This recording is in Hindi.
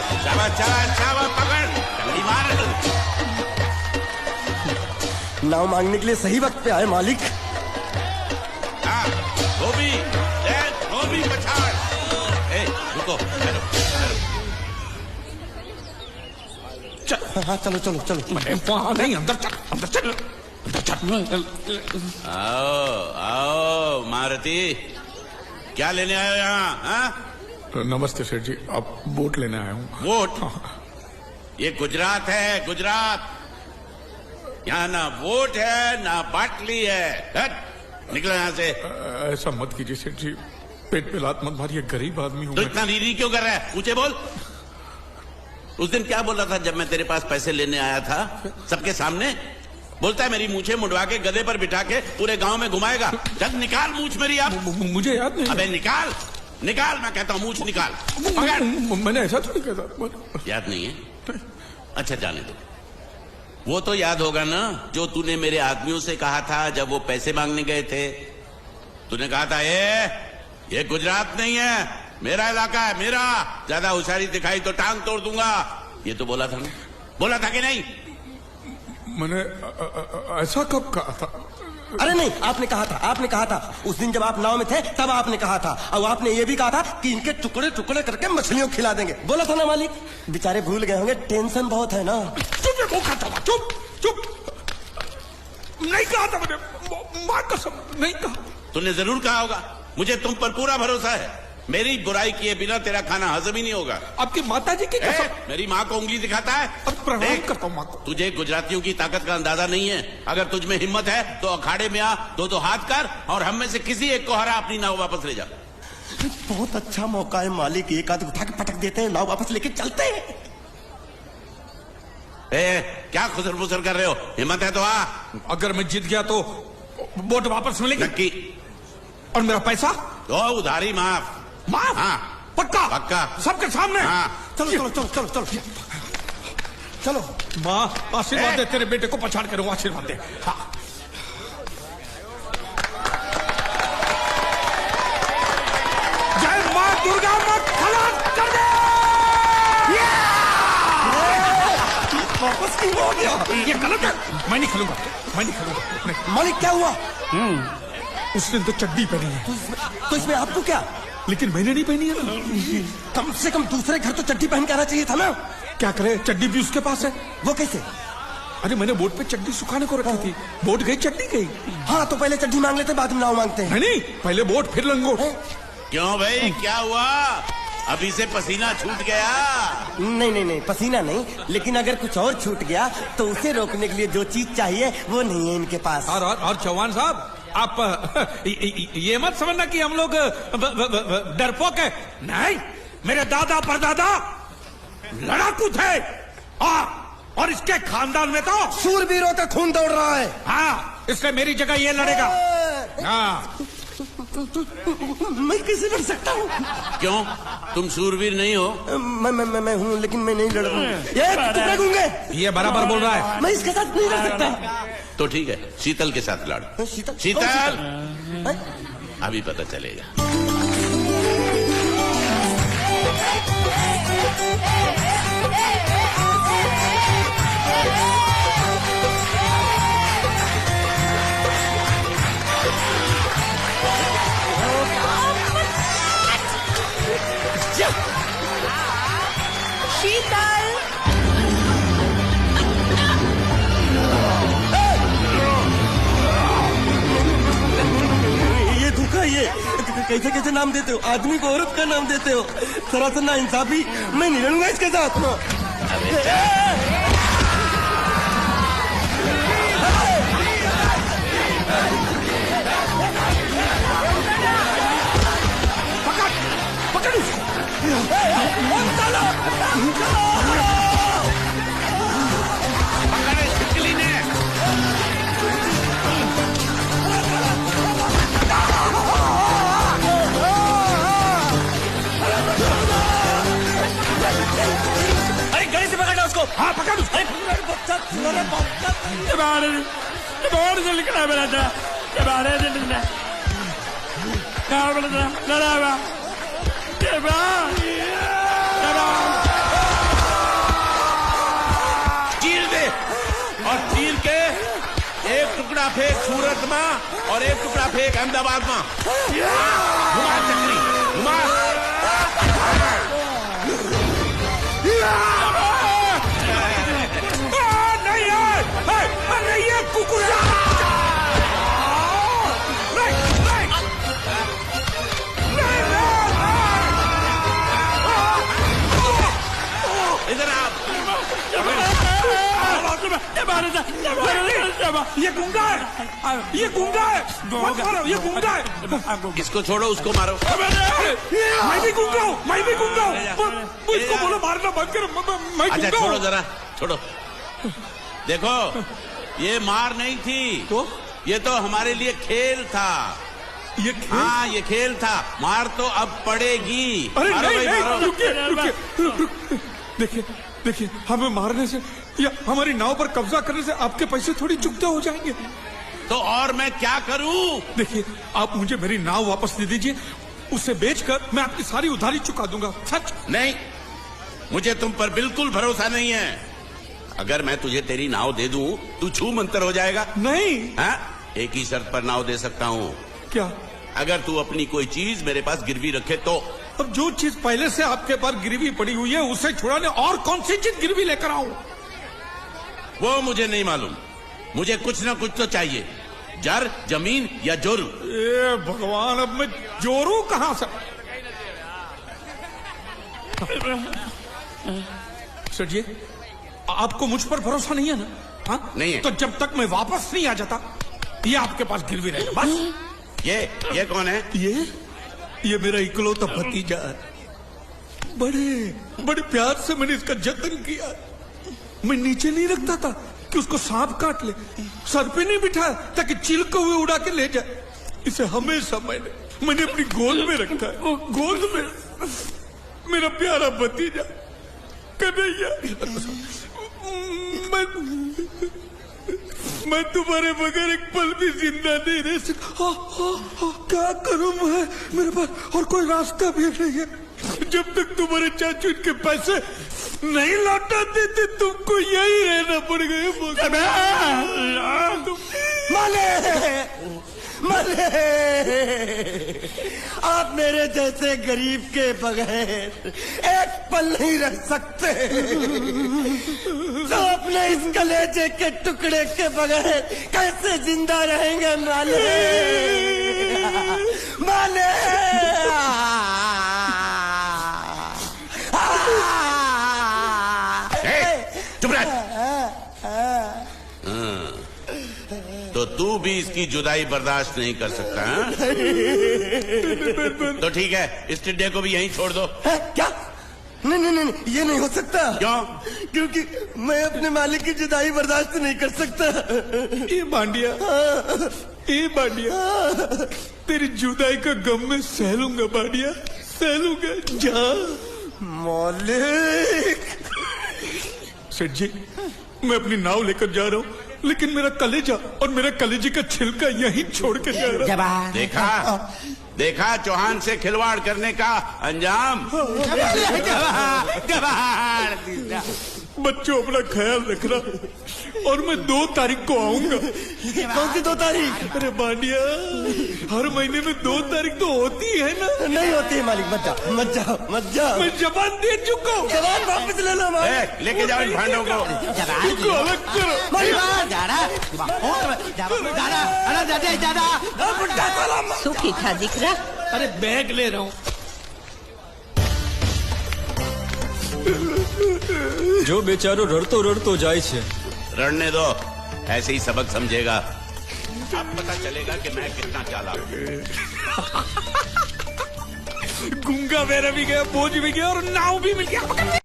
शाबाश शाबाश शाबाश, पकड़ जल्दी मार। नाव मांगने के लिए सही वक्त पे आए मालिक। हाँ, धोबी पछाड़। ए, रुको, ठहरो, चल, हाँ चलो चलो चलो। वहां नहीं, अंदर चल, अंदर चल, अंदर चल। आओ मारुति, क्या लेने आए हो यहाँ? हाँ? नमस्ते सेठ जी, आप वोट लेने आया हूँ। वोट? ये गुजरात है, गुजरात। यहाँ ना वोट है ना बाटली है। हट, निकलो यहाँ से। ऐसा मत कीजिए सेठ जी, पेट पे लात मत मारिए, गरीब आदमी हूँ। तो इतना रीरी क्यों कर रहा है? ऊंचे बोल। उस दिन क्या बोला था जब मैं तेरे पास पैसे लेने आया था सबके सामने? बोलता है मेरी मूछें मुंडवा के गधे पर बिठा के पूरे गांव में घुमाएगा। जब निकाल मूछ मेरी आप। मुझे याद नहीं। अबे निकाल, निकाल, मैं कहता हूँ मूछ निकाल। मैंने ऐसा थोड़ी कहा। याद नहीं है? अच्छा जाने दो। वो तो याद होगा ना जो तूने मेरे आदमियों से कहा था जब वो पैसे मांगने गए थे। तूने कहा था ये गुजरात नहीं है, मेरा इलाका है, मेरा। ज्यादा होशियारी दिखाई तो टांग तोड़ दूंगा। ये तो बोला था ना? बोला था कि नहीं? मैंने ऐसा कब कहा था? अरे नहीं, आपने कहा था उस दिन जब आप नाव में थे तब आपने कहा था। और आपने ये भी कहा था कि इनके टुकड़े टुकड़े करके मछलियों खिला देंगे। बोला था ना मालिक? बेचारे भूल गए होंगे, टेंशन बहुत है ना। चुप चुप, नहीं कहा था मैंने, मां कसम नहीं कहा। तूने जरूर कहा होगा, मुझे तुम पर पूरा भरोसा है। मेरी बुराई किए बिना तेरा खाना हजम ही नहीं होगा। आपकी माता जी की कसम। मेरी माँ को उंगली दिखाता है? अब प्रणाम करता हूँ माँ को। तुझे गुजरातियों की ताकत का अंदाजा नहीं है। अगर तुझ में हिम्मत है तो अखाड़े में आ, दो हाथ कर और हम में से किसी एक को हरा, अपनी नाव वापस ले जा। बहुत अच्छा मौका है मालिक, एक आध उठा के पटक देते हैं, नाव वापस लेके चलते हैं। क्या खुसर फुसर कर रहे हो? हिम्मत है तो आ। अगर मैं जीत गया तो वोट वापस मिलेगी? नक्की। और मेरा पैसा? तो उधारी माफ। माफ? हाँ पक्का? पक्का, सबके सामने? हाँ। चलो चलो चलो चलो चलो चलो। माँ आशीर्वाद दे, तेरे बेटे को पछाड़ कर आशीर्वाद दे। हाँ। जय माँ दुर्गा, मत खलास कर दे। वापस क्यों हो गया? ये गलत है, मैं नहीं खेलूंगा, मैं नहीं खेलूंगा। मालिक क्या हुआ? उसने तो चड्डी पहनी है। तो इसमें आपको क्या? लेकिन मैंने नहीं पहनी है ना। कम से कम दूसरे घर तो चड्डी पहन के आना चाहिए था ना। क्या करे, चड्डी भी उसके पास है। वो कैसे? अरे मैंने बोट पे चड्डी सुखाने को रखी थी, बोट गई चड्डी गई। हाँ तो पहले चड्डी मांग लेते, बाद में नाव मांगते हैं। नहीं, पहले बोट फिर लंगोट। क्यों भाई, क्या हुआ? अभी से पसीना छूट गया? नहीं नहीं नहीं, पसीना नहीं, लेकिन अगर कुछ और छूट गया तो उसे रोकने के लिए जो चीज चाहिए वो नहीं है इनके पास। और चौहान साहब, आप ये मत समझना कि हम लोग डरपोक है। नहीं, मेरे दादा परदादा लड़ाकू थे। और इसके खानदान में तो शूरवीरों का खून दौड़ रहा है। हाँ, इसलिए मेरी जगह ये लड़ेगा। हाँ। मैं कैसे लड़ सकता हूँ? क्यों, तुम शूरवीर नहीं हो? मैं हूँ, लेकिन मैं नहीं लड़ूंगा। ये टुकड़े गूंगे। ये बराबर बोल रहा है। मैं इसके साथ नहीं लड़ सकता। तो ठीक है, शीतल के साथ लड़। शीतल? शीतल, अभी पता चलेगा। शीतल, ये धोखा, ये कैसे कैसे नाम देते हो? आदमी को औरत का नाम देते हो, सरासर ना इंसाफी। मैं नहीं लड़ूंगा इसके साथ। पकड़ इसको। पकड़े छिपकली ने। अरे गले से पकड़ना उसको। हाँ पकड़ उसको। बाहर से निकला मेरा था, बाहर से निकला, क्या बोला था? चीर के एक टुकड़ा फेंक सूरत में और एक टुकड़ा फेंक अहमदाबाद में। घुमा चक्री, घुमा। नहीं है कुकुरा। इधर आप। ये गुंडा है, ये गुंडा है, मत मारो, ये गुंडा है। इसको छोड़ो, उसको मारो। मैं भी गुंडा हूँ, मैं भी गुंडा हूँ। इसको बोलो मारना बंद करो, मैं अच्छा गुंडा छोड़ो हूँ। जरा, छोड़ो। देखो, ये मार नहीं थी, तो ये तो हमारे लिए खेल था। ये खेल? हाँ, ये खेल था। मार तो अब पड़ेगी। अरे मारो नहीं, भाई, नहीं, मारो। रुकिए। देखिए, देखिए, हमें मारने से या हमारी नाव पर कब्जा करने से आपके पैसे थोड़ी चुकते हो जाएंगे। तो और मैं क्या करूं? देखिए, आप मुझे मेरी नाव वापस दे दीजिए, उसे बेचकर मैं आपकी सारी उधारी चुका दूंगा। सच? नहीं, मुझे तुम पर बिल्कुल भरोसा नहीं है। अगर मैं तुझे तेरी नाव दे दूं, तू छू मंतर हो जाएगा। नहीं। हाँ? एक ही शर्त पर नाव दे सकता हूँ। क्या? अगर तू अपनी कोई चीज मेरे पास गिरवी रखे तो। अब जो चीज पहले से आपके पास गिरवी पड़ी हुई है उसे छुड़ाने और कौन सी चीज गिरवी लेकर आऊं? वो मुझे नहीं मालूम। मुझे कुछ ना कुछ तो चाहिए। जर, जमीन या जोरू। ए भगवान, अब मैं जोरू कहां से? सर जी, आपको मुझ पर भरोसा नहीं है ना? हाँ? नहीं है। तो जब तक मैं वापस नहीं आ जाता, ये आपके पास गिरवी रहेगा बस। ये कौन है? ये मेरा इकलौता भतीजा है। बड़े बड़े प्यार से मैंने इसका जतन किया। मैं नीचे नहीं रखता था कि उसको सांप काट ले, सर पे नहीं बिठाया ताकि चिलके हुए उड़ा के ले जाए। इसे हमेशा मैंने अपनी गोद में रखा है। गोद में मेरा प्यारा भतीजा कन्हैया। मैं तुम्हारे बगैर एक पल भी जिंदा नहीं रह सकता। क्या करूं मैं? मेरे पास और कोई रास्ता भी नहीं है। जब तक तुम्हारे चाचू इनके पैसे नहीं लौटा देते, तुमको यही रहना पड़ेगा। मले, आप मेरे जैसे गरीब के बगैर एक पल नहीं रह सकते। तो अपने इस कलेजे के टुकड़े के बगैर कैसे जिंदा रहेंगे माले? माले, चुप रह। तो तू भी इसकी जुदाई बर्दाश्त नहीं कर सकता हाँ? तो ठीक है, इस टिड्डे को भी यहीं छोड़ दो। क्या? नहीं, ये नहीं हो सकता। क्यों? क्योंकि मैं अपने मालिक की जुदाई बर्दाश्त नहीं कर सकता। ये बांडिया, ये बांडिया, तेरी जुदाई का गम में सह लूंगा बांडिया, सह लूंगा। जा मालिक। सेठ जी, मैं अपनी नाव लेकर जा रहा हूँ, लेकिन मेरा कलेजा और मेरे कलेजे का छिलका यहीं छोड़ के जा रहा हूँ। देखा चौहान से खिलवाड़ करने का अंजाम। बच्चों, अपना ख्याल रखना और मैं 2 तारीख को आऊंगा। कौन सी 2 तारीख? अरे बांडिया, हर महीने में 2 तारीख तो होती है ना? नहीं होती है मालिक, मत जाओ, मत जाओ, मत जाओ। मैं जबान दे चुका हूँ। जवान वापस ले लो मालिक। लेके जाओ इन भांडों को। इनको अलग करो। सुखी था दिखरा। अरे बैग ले रहा हूँ। जो बेचारो रड़तो જાય છે। रड़ने दो, ऐसे ही सबक समझेगा। अब पता चलेगा कि मैं कितना चालाक हूँ। गुंगा मेरा भी गया, बोझ भी गया और नाव भी मिल गया।